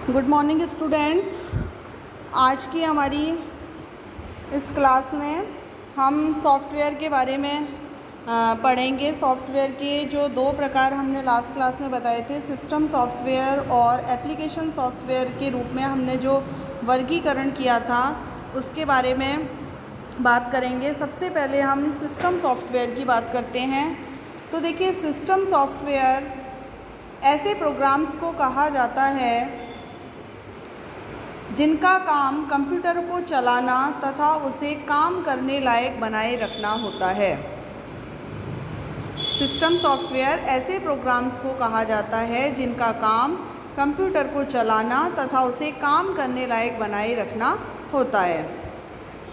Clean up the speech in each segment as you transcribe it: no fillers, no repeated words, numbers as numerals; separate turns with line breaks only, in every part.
Good morning students. आज की हमारी इस क्लास में हम सॉफ्टवेयर के बारे में पढ़ेंगे। सॉफ्टवेयर के जो दो प्रकार हमने लास्ट क्लास में बताए थे, सिस्टम सॉफ्टवेयर और एप्लीकेशन सॉफ्टवेयर के रूप में हमने जो वर्गीकरण किया था उसके बारे में बात करेंगे। सबसे पहले हम सिस्टम सॉफ्टवेयर की बात करते हैं। तो देखिए, सिस्टम सॉफ्टवेयर ऐसे प्रोग्राम्स को कहा जाता है जिनका काम कंप्यूटर को चलाना तथा उसे काम करने लायक बनाए रखना होता है। सिस्टम सॉफ्टवेयर ऐसे प्रोग्राम्स को कहा जाता है जिनका काम कंप्यूटर को चलाना तथा उसे काम करने लायक बनाए रखना होता है।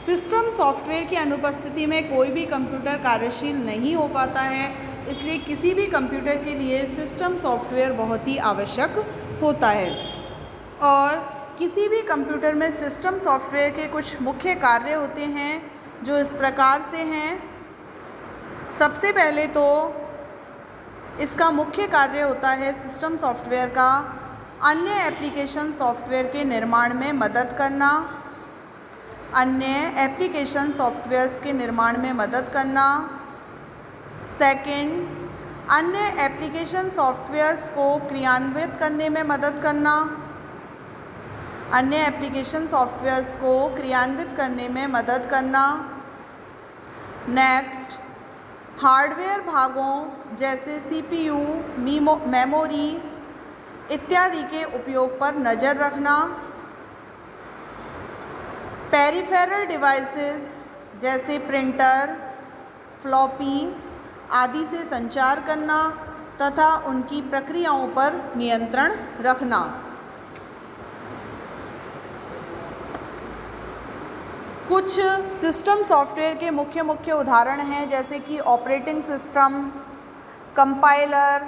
सिस्टम सॉफ्टवेयर की अनुपस्थिति में कोई भी कंप्यूटर कार्यशील नहीं हो पाता है, इसलिए किसी भी कंप्यूटर के लिए सिस्टम सॉफ्टवेयर बहुत ही आवश्यक होता है। और किसी भी कंप्यूटर में सिस्टम सॉफ्टवेयर के कुछ मुख्य कार्य होते हैं जो इस प्रकार से हैं। सबसे पहले तो इसका मुख्य कार्य होता है सिस्टम सॉफ्टवेयर का अन्य एप्लीकेशन सॉफ्टवेयर के निर्माण में मदद करना। अन्य एप्लीकेशन सॉफ्टवेयर्स के निर्माण में मदद करना। सेकंड, अन्य एप्लीकेशन सॉफ्टवेयर्स को क्रियान्वित करने में मदद करना। अन्य एप्लीकेशन सॉफ्टवेयर्स को क्रियान्वित करने में मदद करना। नेक्स्ट, हार्डवेयर भागों जैसे सीपीयू, मेमोरी इत्यादि के उपयोग पर नज़र रखना। पेरिफेरल डिवाइसेस जैसे प्रिंटर, फ्लॉपी आदि से संचार करना तथा उनकी प्रक्रियाओं पर नियंत्रण रखना। कुछ सिस्टम सॉफ्टवेयर के मुख्य उदाहरण हैं, जैसे कि operating system, compiler,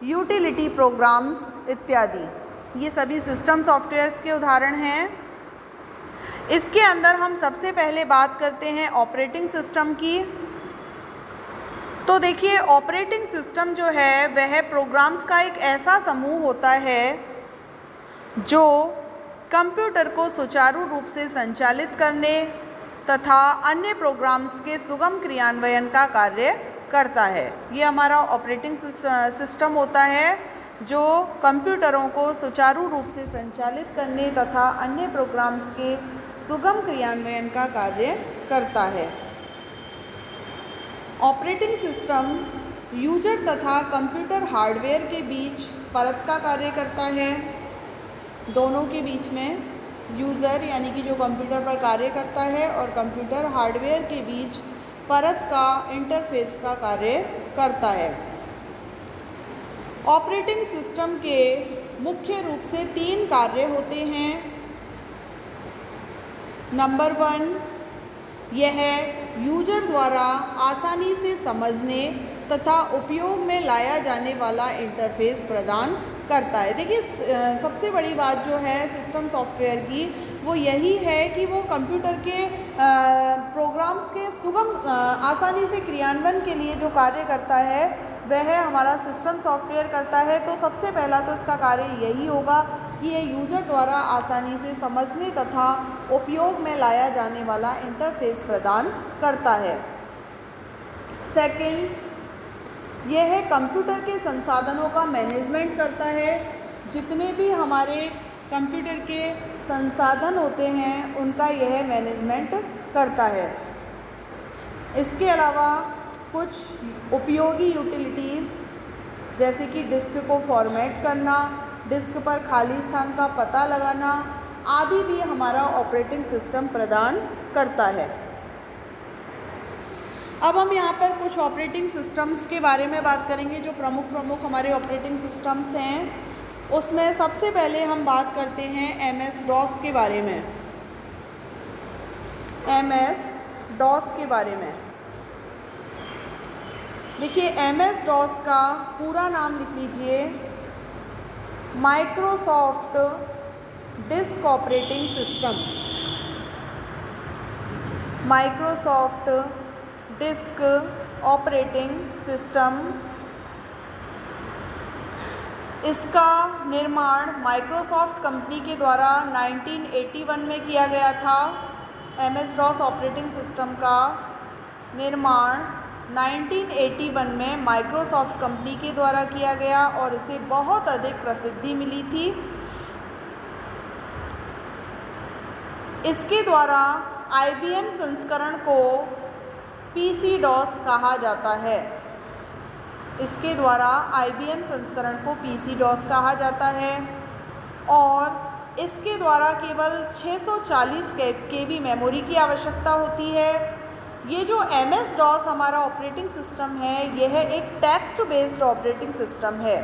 utility programmes इत्यादि। ये सभी सिस्टम सॉफ्टवेयर्स के उदाहरण हैं। इसके अंदर हम सबसे पहले बात करते हैं ऑपरेटिंग सिस्टम की। तो देखिए, ऑपरेटिंग सिस्टम जो है वह प्रोग्राम्स का एक ऐसा समूह होता है जो कंप्यूटर को सुचारू रूप से संचालित करने तथा अन्य प्रोग्राम्स के सुगम क्रियान्वयन का कार्य करता है। ये हमारा ऑपरेटिंग सिस्टम होता है जो कंप्यूटरों को सुचारू रूप से संचालित करने तथा अन्य प्रोग्राम्स के सुगम क्रियान्वयन का कार्य करता है। ऑपरेटिंग सिस्टम यूजर तथा कंप्यूटर हार्डवेयर के बीच परत का कार्य करता है। दोनों के बीच में यूज़र यानी कि जो कंप्यूटर पर कार्य करता है और कंप्यूटर हार्डवेयर के बीच परत का इंटरफेस का कार्य करता है। ऑपरेटिंग सिस्टम के मुख्य रूप से 3 कार्य होते हैं। नंबर 1, यह यूजर द्वारा आसानी से समझने तथा उपयोग में लाया जाने वाला इंटरफेस प्रदान करता है। देखिए, सबसे बड़ी बात जो है सिस्टम सॉफ्टवेयर की वो यही है कि वो कंप्यूटर के प्रोग्राम्स के सुगम आसानी से क्रियान्वयन के लिए जो कार्य करता है वह हमारा सिस्टम सॉफ्टवेयर करता है। तो सबसे पहला तो इसका कार्य यही होगा कि ये यूजर द्वारा आसानी से समझने तथा उपयोग में लाया जाने वाला इंटरफेस प्रदान करता है। सेकंड, यह कंप्यूटर के संसाधनों का मैनेजमेंट करता है। जितने भी हमारे कंप्यूटर के संसाधन होते हैं उनका यह मैनेजमेंट करता है। इसके अलावा कुछ उपयोगी यूटिलिटीज़ जैसे कि डिस्क को फॉर्मेट करना, डिस्क पर खाली स्थान का पता लगाना आदि भी हमारा ऑपरेटिंग सिस्टम प्रदान करता है। अब हम यहाँ पर कुछ ऑपरेटिंग सिस्टम्स के बारे में बात करेंगे जो प्रमुख हमारे ऑपरेटिंग सिस्टम्स हैं। उसमें सबसे पहले हम बात करते हैं MS-DOS के बारे में। MS-DOS के बारे में देखिए, MS-DOS का पूरा नाम लिख लीजिए, Microsoft disk operating system. Microsoft disk operating system इसका निर्माण माइक्रोसॉफ्ट कंपनी के द्वारा 1981 में किया गया था। MS-DOS ऑपरेटिंग सिस्टम का निर्माण 1981 में माइक्रोसॉफ्ट कंपनी के द्वारा किया गया और इसे बहुत अधिक प्रसिद्धि मिली थी। इसके द्वारा IBM संस्करण को PC-DOS कहा जाता है। इसके द्वारा IBM संस्करण को PC-DOS कहा जाता है और इसके द्वारा केवल 640 KB मेमोरी की आवश्यकता होती है। ये जो MS-DOS हमारा ऑपरेटिंग सिस्टम है, यह एक टेक्स्ट बेस्ड ऑपरेटिंग सिस्टम है।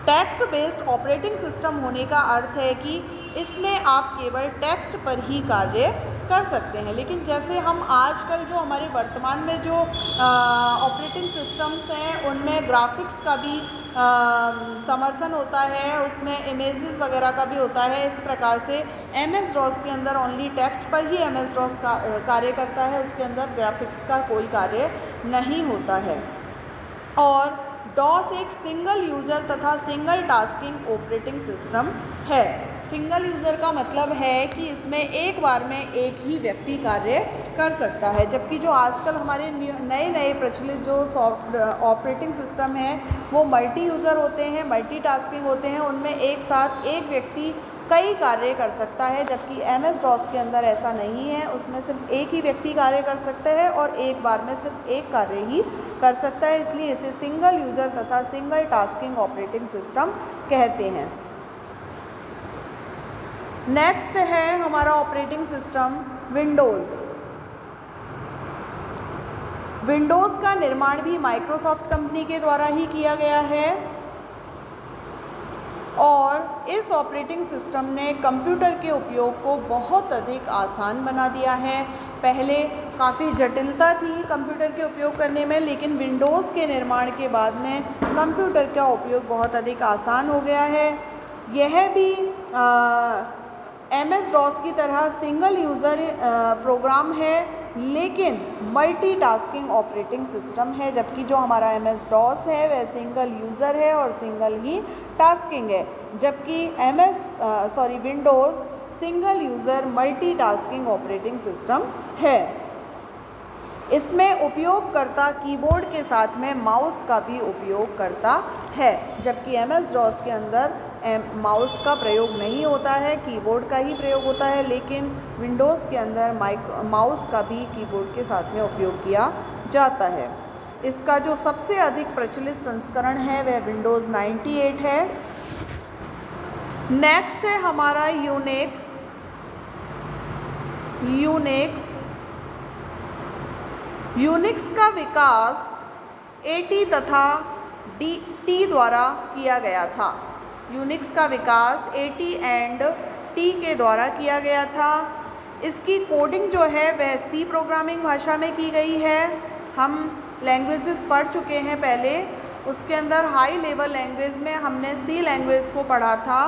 टेक्स्ट बेस्ड ऑपरेटिंग सिस्टम होने का अर्थ है कि इसमें आप केवल टेक्स्ट पर ही कार्य कर सकते हैं। लेकिन जैसे हम आजकल जो हमारे वर्तमान में जो ऑपरेटिंग सिस्टम्स हैं, उनमें ग्राफिक्स का भी समर्थन होता है, उसमें इमेजेस वगैरह का भी होता है। इस प्रकार से MS-DOS के अंदर ओनली टेक्स्ट पर ही MS-DOS का कार्य करता है, उसके अंदर ग्राफिक्स का कोई कार्य नहीं होता है। और DOS एक सिंगल यूज़र तथा सिंगल टास्किंग ऑपरेटिंग सिस्टम है। सिंगल यूज़र का मतलब है कि इसमें एक बार में एक ही व्यक्ति कार्य कर सकता है, जबकि जो आजकल हमारे नए नए प्रचलित जो ऑपरेटिंग सिस्टम है वो मल्टी यूज़र होते हैं, मल्टीटास्किंग होते हैं। उनमें एक साथ एक व्यक्ति कई कार्य कर सकता है, जबकि MS-DOS के अंदर ऐसा नहीं है। उसमें सिर्फ एक ही व्यक्ति कार्य कर सकते हैं और एक बार में सिर्फ एक कार्य ही कर सकता है, इसलिए इसे सिंगल यूज़र तथा सिंगल टास्किंग ऑपरेटिंग सिस्टम कहते हैं। नेक्स्ट है हमारा ऑपरेटिंग सिस्टम विंडोज़। विंडोज़ का निर्माण भी माइक्रोसॉफ्ट कंपनी के द्वारा ही किया गया है और इस ऑपरेटिंग सिस्टम ने कंप्यूटर के उपयोग को बहुत अधिक आसान बना दिया है। पहले काफ़ी जटिलता थी कंप्यूटर के उपयोग करने में, लेकिन विंडोज़ के निर्माण के बाद में कंप्यूटर का उपयोग बहुत अधिक आसान हो गया है। यह भी MS-DOS की तरह सिंगल यूज़र प्रोग्राम है, लेकिन मल्टीटास्किंग ऑपरेटिंग सिस्टम है, जबकि जो हमारा MS-DOS है वह सिंगल यूज़र है और सिंगल ही टास्किंग है, जबकि Windows single user multitasking operating system है। इसमें उपयोगकर्ता कीबोर्ड के साथ में माउस का भी उपयोग करता है, जबकि MS-DOS के अंदर माउस का प्रयोग नहीं होता है, कीबोर्ड का ही प्रयोग होता है। लेकिन विंडोज़ के अंदर माउस का भी कीबोर्ड के साथ में उपयोग किया जाता है। इसका जो सबसे अधिक प्रचलित संस्करण है वह विंडोज़ 98 है। नेक्स्ट है हमारा यूनिक्स। यूनिक्स का विकास AT तथा T द्वारा किया गया था। यूनिक्स का विकास AT एंड T के द्वारा किया गया था। इसकी कोडिंग जो है वह C प्रोग्रामिंग भाषा में की गई है। हम लैंग्वेजेस पढ़ चुके हैं पहले, उसके अंदर हाई लेवल लैंग्वेज में हमने C लैंग्वेज को पढ़ा था।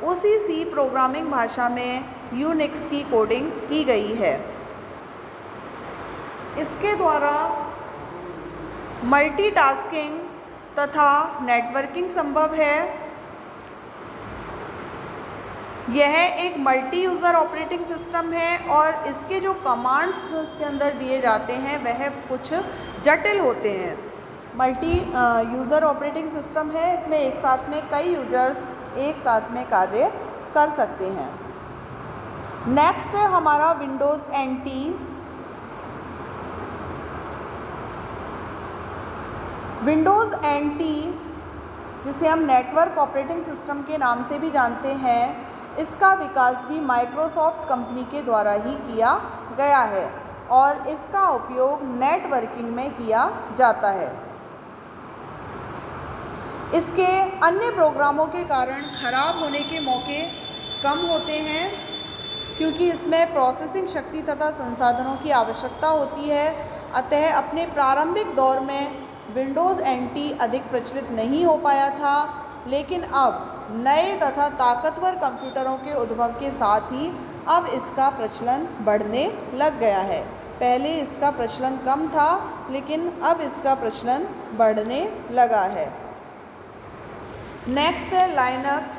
उसी C प्रोग्रामिंग भाषा में यूनिक्स की कोडिंग की गई है। इसके द्वारा मल्टीटास्किंग तथा नेटवर्किंग संभव है। यह एक मल्टी यूज़र ऑपरेटिंग सिस्टम है और इसके जो कमांड्स जो इसके अंदर दिए जाते हैं वह कुछ जटिल होते हैं। मल्टी यूज़र ऑपरेटिंग सिस्टम है, इसमें एक साथ में कई यूजर्स एक साथ में कार्य कर सकते हैं। नेक्स्ट है हमारा विंडोज़ NT। विंडोज़ NT, जिसे हम नेटवर्क ऑपरेटिंग सिस्टम के नाम से भी जानते हैं, इसका विकास भी माइक्रोसॉफ्ट कंपनी के द्वारा ही किया गया है और इसका उपयोग नेटवर्किंग में किया जाता है। इसके अन्य प्रोग्रामों के कारण खराब होने के मौके कम होते हैं, क्योंकि इसमें प्रोसेसिंग शक्ति तथा संसाधनों की आवश्यकता होती है। अतः अपने प्रारंभिक दौर में विंडोज़ NT अधिक प्रचलित नहीं हो पाया था, लेकिन अब नए तथा ताकतवर कंप्यूटरों के उद्भव के साथ ही अब इसका प्रचलन बढ़ने लग गया है। पहले इसका प्रचलन कम था, लेकिन अब इसका प्रचलन बढ़ने लगा है। नेक्स्ट है लाइनक्स।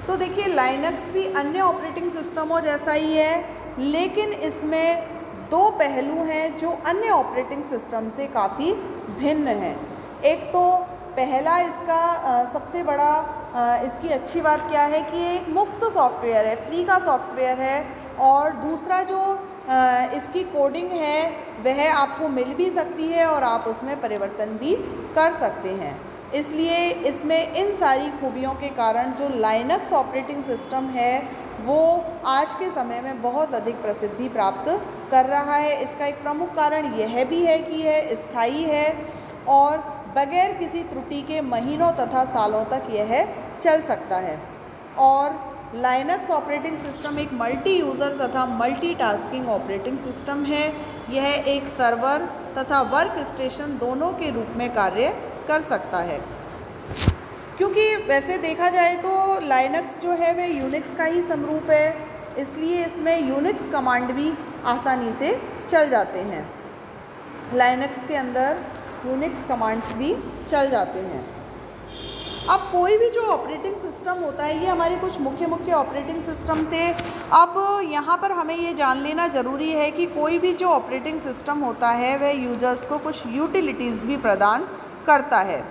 तो देखिए लाइनक्स भी अन्य ऑपरेटिंग सिस्टमों जैसा ही है, लेकिन इसमें दो पहलू हैं जो अन्य ऑपरेटिंग सिस्टम से काफ़ी भिन्न हैं। एक तो पहला इसका सबसे बड़ा इसकी अच्छी बात क्या है कि ये एक मुफ्त सॉफ्टवेयर है, फ्री का सॉफ्टवेयर है। और दूसरा जो इसकी कोडिंग है वह आपको मिल भी सकती है और आप उसमें परिवर्तन भी कर सकते हैं। इसलिए इसमें इन सारी खूबियों के कारण जो लाइनक्स ऑपरेटिंग सिस्टम है वो आज के समय में बहुत अधिक प्रसिद्धि प्राप्त कर रहा है। इसका एक प्रमुख कारण यह भी है कि यह स्थायी है और बगैर किसी त्रुटि के महीनों तथा सालों तक यह चल सकता है। और लाइनक्स ऑपरेटिंग सिस्टम एक मल्टी यूज़र तथा मल्टीटास्किंग ऑपरेटिंग सिस्टम है। यह एक सर्वर तथा वर्क स्टेशन दोनों के रूप में कार्य कर सकता है। क्योंकि वैसे देखा जाए तो लाइनक्स जो है वह यूनिक्स का ही समरूप है, इसलिए इसमें यूनिक्स कमांड भी आसानी से चल जाते हैं। लाइनक्स के अंदर यूनिक्स कमांड्स भी चल जाते हैं। अब कोई भी जो ऑपरेटिंग सिस्टम होता है, ये हमारे कुछ मुख्य ऑपरेटिंग सिस्टम थे। अब यहाँ पर हमें ये जान लेना ज़रूरी है कि कोई भी जो ऑपरेटिंग सिस्टम होता है वह यूजर्स को कुछ यूटिलिटीज़ भी प्रदान करता है।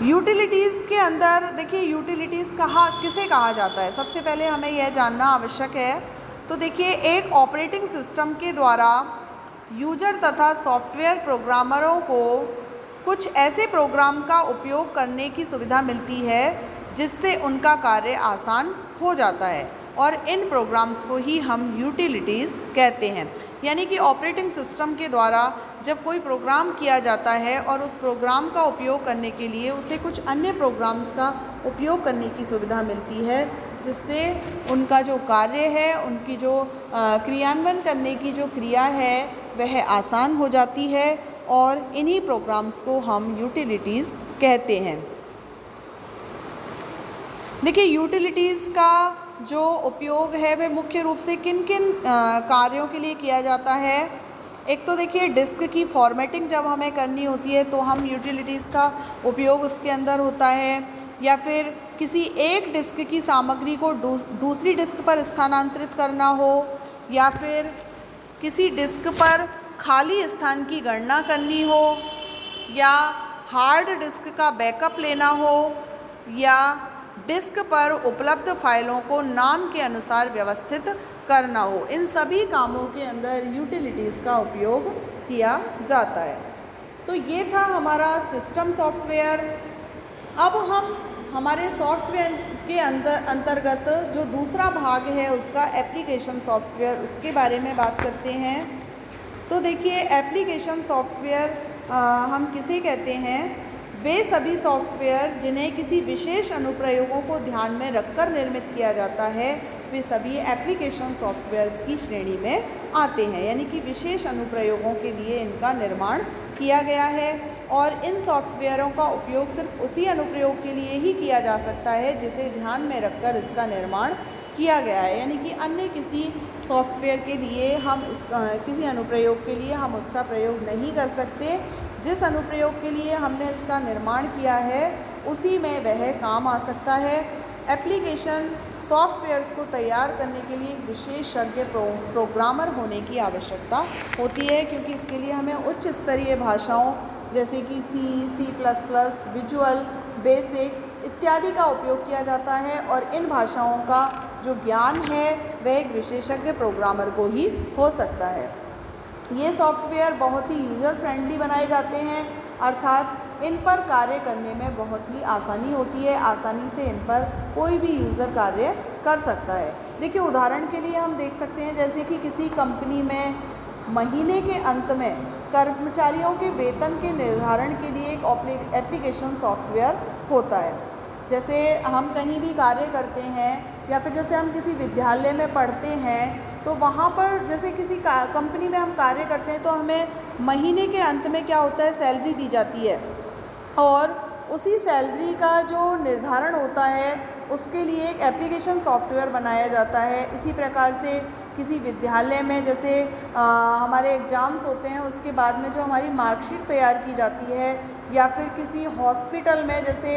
यूटिलिटीज़ के अंदर देखिए यूटिलिटीज़ किसे कहा जाता है, सबसे पहले हमें यह जानना आवश्यक है। तो देखिए एक ऑपरेटिंग सिस्टम के द्वारा यूजर तथा सॉफ्टवेयर प्रोग्रामरों को कुछ ऐसे प्रोग्राम का उपयोग करने की सुविधा मिलती है जिससे उनका कार्य आसान हो जाता है, और इन प्रोग्राम्स को ही हम यूटिलिटीज़ कहते हैं। यानी कि ऑपरेटिंग सिस्टम के द्वारा जब कोई प्रोग्राम किया जाता है और उस प्रोग्राम का उपयोग करने के लिए उसे कुछ अन्य प्रोग्राम्स का उपयोग करने की सुविधा मिलती है, जिससे उनका जो कार्य है, उनकी जो क्रियान्वयन करने की जो क्रिया है वह आसान हो जाती है, और इन्हीं प्रोग्राम्स को हम यूटिलिटीज़ कहते हैं। देखिए यूटिलिटीज़ का जो उपयोग है वह मुख्य रूप से किन किन कार्यों के लिए किया जाता है। एक तो देखिए डिस्क की फॉर्मेटिंग जब हमें करनी होती है तो हम यूटिलिटीज़ का उपयोग उसके अंदर होता है, या फिर किसी एक डिस्क की सामग्री को दूसरी डिस्क पर स्थानांतरित करना हो, या फिर किसी डिस्क पर खाली स्थान की गणना करनी हो, या हार्ड डिस्क का बैकअप लेना हो, या डिस्क पर उपलब्ध फाइलों को नाम के अनुसार व्यवस्थित करना हो। इन सभी कामों के अंदर यूटिलिटीज़ का उपयोग किया जाता है। तो ये था हमारा सिस्टम सॉफ्टवेयर। अब हम हमारे सॉफ्टवेयर के अंतर्गत जो दूसरा भाग है उसका एप्लीकेशन सॉफ्टवेयर, उसके बारे में बात करते हैं। तो देखिए एप्लीकेशन सॉफ्टवेयर हम किसे कहते हैं? वे सभी सॉफ्टवेयर जिन्हें किसी विशेष अनुप्रयोगों को ध्यान में रखकर निर्मित किया जाता है, वे सभी एप्लीकेशन सॉफ्टवेयर्स की श्रेणी में आते हैं। यानी कि विशेष अनुप्रयोगों के लिए इनका निर्माण किया गया है, और इन सॉफ्टवेयरों का उपयोग सिर्फ उसी अनुप्रयोग के लिए ही किया जा सकता है जिसे ध्यान में रखकर इसका निर्माण किया गया है। यानी कि अन्य किसी सॉफ्टवेयर के लिए हम किसी अनुप्रयोग के लिए हम उसका प्रयोग नहीं कर सकते। जिस अनुप्रयोग के लिए हमने इसका निर्माण किया है उसी में वह काम आ सकता है। एप्लीकेशन सॉफ्टवेयर्स को तैयार करने के लिए एक विशेषज्ञ प्रोग्रामर होने की आवश्यकता होती है, क्योंकि इसके लिए हमें उच्च स्तरीय भाषाओं जैसे कि C plus plus, visual basic इत्यादि का उपयोग किया जाता है, और इन भाषाओं का जो ज्ञान है वह एक विशेषज्ञ प्रोग्रामर को ही हो सकता है। ये सॉफ्टवेयर बहुत ही यूज़र फ्रेंडली बनाए जाते हैं, अर्थात इन पर कार्य करने में बहुत ही आसानी होती है। आसानी से इन पर कोई भी यूज़र कार्य कर सकता है। देखिए उदाहरण के लिए हम देख सकते हैं, जैसे कि किसी कंपनी में महीने के अंत में कर्मचारियों के वेतन के निर्धारण के लिए एक एप्लीकेशन सॉफ्टवेयर होता है। जैसे हम कहीं भी कार्य करते हैं, या फिर जैसे हम किसी विद्यालय में पढ़ते हैं, तो वहाँ पर जैसे किसी कंपनी में हम कार्य करते हैं तो हमें महीने के अंत में क्या होता है, सैलरी दी जाती है, और उसी सैलरी का जो निर्धारण होता है उसके लिए एक एप्लीकेशन सॉफ्टवेयर बनाया जाता है। इसी प्रकार से किसी विद्यालय में जैसे हमारे एग्ज़ाम्स होते हैं उसके बाद में जो हमारी मार्कशीट तैयार की जाती है, या फिर किसी हॉस्पिटल में जैसे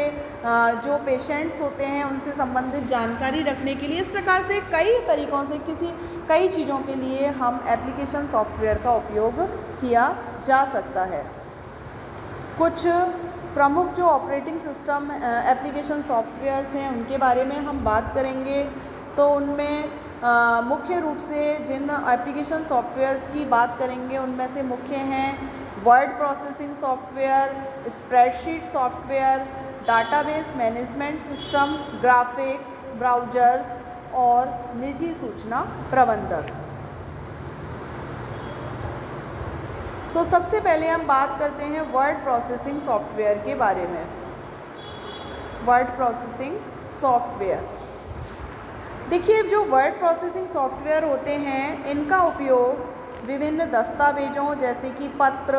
जो पेशेंट्स होते हैं उनसे संबंधित जानकारी रखने के लिए, इस प्रकार से कई तरीक़ों से कई चीज़ों के लिए हम एप्लीकेशन सॉफ्टवेयर का उपयोग किया जा सकता है। कुछ प्रमुख जो ऑपरेटिंग सिस्टम एप्लीकेशन सॉफ्टवेयर्स हैं उनके बारे में हम बात करेंगे। तो उनमें मुख्य रूप से जिन एप्लीकेशन सॉफ्टवेयर्स की बात करेंगे उनमें से मुख्य हैं word processing software, spreadsheet software, database management system, graphics, browsers और निजी सूचना प्रबंधक। तो सबसे पहले हम बात करते हैं वर्ड प्रोसेसिंग सॉफ्टवेयर के बारे में। वर्ड प्रोसेसिंग सॉफ्टवेयर, देखिए जो वर्ड प्रोसेसिंग सॉफ्टवेयर होते हैं इनका उपयोग विभिन्न दस्तावेज़ों जैसे कि पत्र,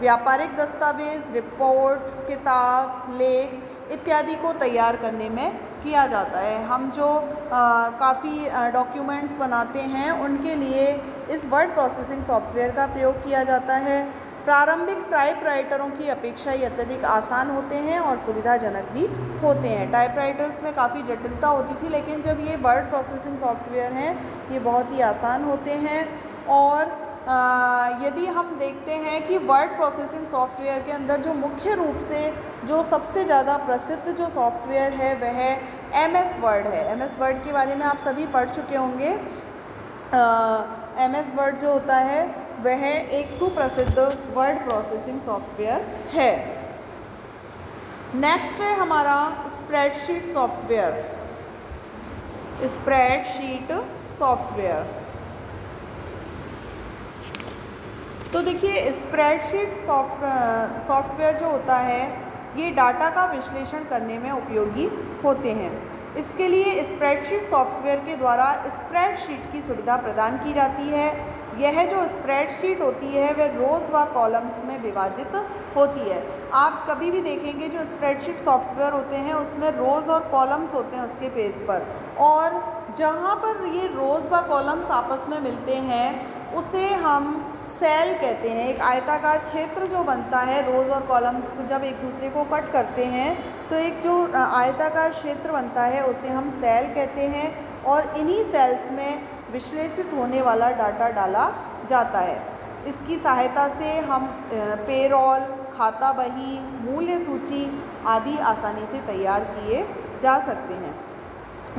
व्यापारिक दस्तावेज़, रिपोर्ट, किताब, लेख इत्यादि को तैयार करने में किया जाता है। हम जो काफ़ी डॉक्यूमेंट्स बनाते हैं उनके लिए इस वर्ड प्रोसेसिंग सॉफ्टवेयर का प्रयोग किया जाता है। प्रारंभिक टाइपराइटरों की अपेक्षा ये अत्यधिक आसान होते हैं और सुविधाजनक भी होते हैं। टाइपराइटर्स में काफ़ी जटिलता होती थी, लेकिन जब ये वर्ड प्रोसेसिंग सॉफ्टवेयर हैं ये बहुत ही आसान होते हैं। और यदि हम देखते हैं कि वर्ड प्रोसेसिंग सॉफ्टवेयर के अंदर जो मुख्य रूप से जो सबसे ज़्यादा प्रसिद्ध जो सॉफ्टवेयर है वह MS वर्ड है। MS वर्ड के बारे में आप सभी पढ़ चुके होंगे। MS वर्ड जो होता है वह एक सुप्रसिद्ध वर्ड प्रोसेसिंग सॉफ्टवेयर है। नेक्स्ट है हमारा स्प्रेडशीट सॉफ्टवेयर। स्प्रेडशीट सॉफ्टवेयर, तो देखिए स्प्रेडशीट सॉफ्टवेयर जो होता है ये डाटा का विश्लेषण करने में उपयोगी होते हैं। इसके लिए स्प्रेडशीट सॉफ्टवेयर के द्वारा स्प्रेडशीट की सुविधा प्रदान की जाती है। यह जो स्प्रेडशीट होती है वह रोज़ व कॉलम्स में विभाजित होती है। आप कभी भी देखेंगे जो स्प्रेडशीट सॉफ्टवेयर होते हैं उसमें रोज़ और कॉलम्स होते हैं उसके पेज पर, और जहाँ पर ये रोज़ व कॉलम्स आपस में मिलते हैं उसे हम सेल कहते हैं। एक आयताकार क्षेत्र जो बनता है रोज़ और कॉलम्स जब एक दूसरे को कट करते हैं तो एक जो आयताकार क्षेत्र बनता है उसे हम सेल कहते हैं, और इन्हीं सेल्स में विश्लेषित होने वाला डाटा डाला जाता है। इसकी सहायता से हम पेरोल, खाता बही, मूल्य सूची आदि आसानी से तैयार किए जा सकते हैं।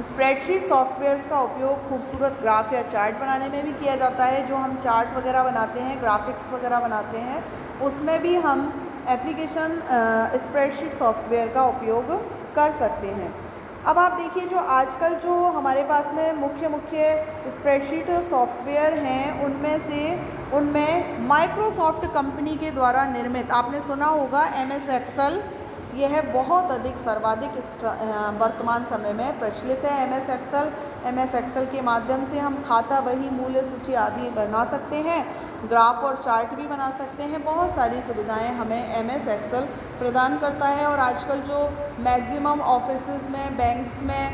स्प्रेडशीट सॉफ्टवेयर्स का उपयोग खूबसूरत ग्राफ या चार्ट बनाने में भी किया जाता है। जो हम चार्ट वगैरह बनाते हैं, ग्राफिक्स वगैरह बनाते हैं, उसमें भी हम एप्लीकेशन स्प्रेडशीट सॉफ्टवेयर का उपयोग कर सकते हैं। अब आप देखिए जो आजकल जो हमारे पास में मुख्य स्प्रेडशीट सॉफ्टवेयर हैं उनमें माइक्रोसॉफ्ट कंपनी के द्वारा निर्मित, आपने सुना होगा MS एक्सेल, यह बहुत अधिक सर्वाधिक वर्तमान समय में प्रचलित है। MS एक्सेल के माध्यम से हम खाता बही, मूल्य सूची आदि बना सकते हैं, ग्राफ और चार्ट भी बना सकते हैं। बहुत सारी सुविधाएं हमें MS एक्सेल प्रदान करता है। और आजकल जो मैक्सिमम ऑफिसेज में, बैंक्स में,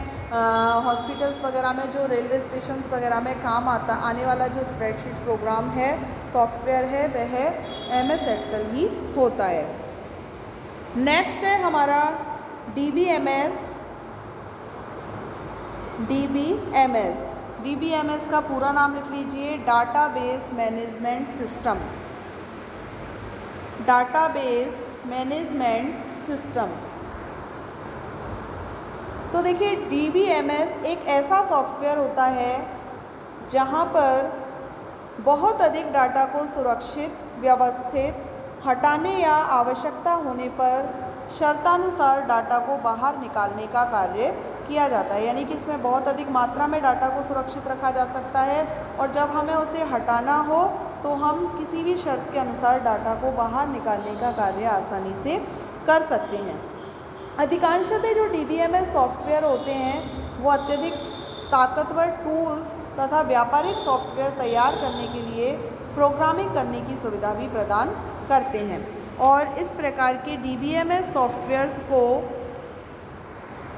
हॉस्पिटल्स वगैरह में, जो रेलवे स्टेशंस वगैरह में काम आने वाला जो स्प्रेडशीट प्रोग्राम है, सॉफ्टवेयर है, वह MS एक्सेल ही होता है। नेक्स्ट है हमारा DBMS। DBMS का पूरा नाम लिख लीजिए, database management system. Database management system. तो देखिए DBMS एक ऐसा सॉफ्टवेयर होता है जहाँ पर बहुत अधिक डाटा को सुरक्षित, व्यवस्थित, हटाने या आवश्यकता होने पर शर्तानुसार डाटा को बाहर निकालने का कार्य किया जाता है। यानी कि इसमें बहुत अधिक मात्रा में डाटा को सुरक्षित रखा जा सकता है, और जब हमें उसे हटाना हो तो हम किसी भी शर्त के अनुसार डाटा को बाहर निकालने का कार्य आसानी से कर सकते हैं। अधिकांशतः जो DBMS सॉफ्टवेयर होते हैं वो अत्यधिक ताकतवर टूल्स तथा व्यापारिक सॉफ्टवेयर तैयार करने के लिए प्रोग्रामिंग करने की सुविधा भी प्रदान करते हैं। और इस प्रकार के DBMS सॉफ्टवेयर्स को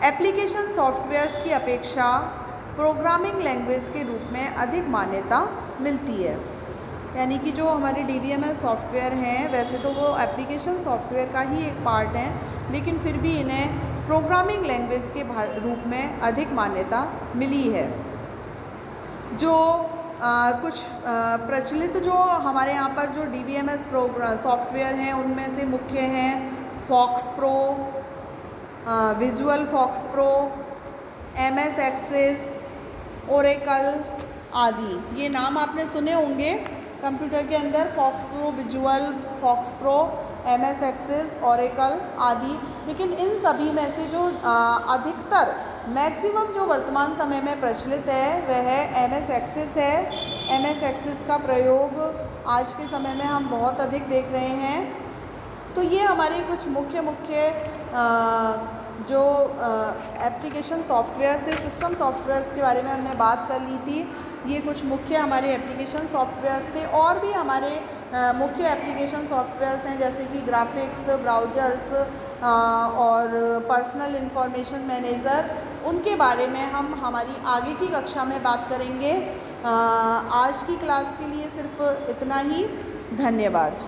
एप्लीकेशन सॉफ्टवेयर्स की अपेक्षा प्रोग्रामिंग लैंग्वेज के रूप में अधिक मान्यता मिलती है। यानी कि जो हमारे DBMS सॉफ्टवेयर हैं वैसे तो वो एप्लीकेशन सॉफ्टवेयर का ही एक पार्ट है, लेकिन फिर भी इन्हें प्रोग्रामिंग लैंग्वेज के रूप में अधिक मान्यता मिली है। जो कुछ प्रचलित जो हमारे यहाँ पर जो DBMS सॉफ्टवेयर हैं उनमें से मुख्य हैं Fox Pro, Visual Fox Pro, MS Access, Oracle आदि। ये नाम आपने सुने होंगे कंप्यूटर के अंदर, Fox Pro, Visual Fox Pro, MS Access, Oracle आदि। लेकिन इन सभी में से जो अधिकतर मैक्सिमम जो वर्तमान समय में प्रचलित है वह है MS एक्सेस है। MS एक्सेस का प्रयोग आज के समय में हम बहुत अधिक देख रहे हैं। तो ये हमारे कुछ मुख्य जो एप्लीकेशन सॉफ्टवेयर थे, सिस्टम सॉफ्टवेयर्स के बारे में हमने बात कर ली थी। ये कुछ मुख्य हमारे एप्लीकेशन सॉफ्टवेयर्स थे। और भी हमारे मुख्य एप्लीकेशन सॉफ्टवेयर्स हैं जैसे कि ग्राफिक्स, ब्राउज़र्स और पर्सनल इंफॉर्मेशन मैनेजर। उनके बारे में हम हमारी आगे की कक्षा में बात करेंगे। आज की क्लास के लिए सिर्फ इतना ही। धन्यवाद।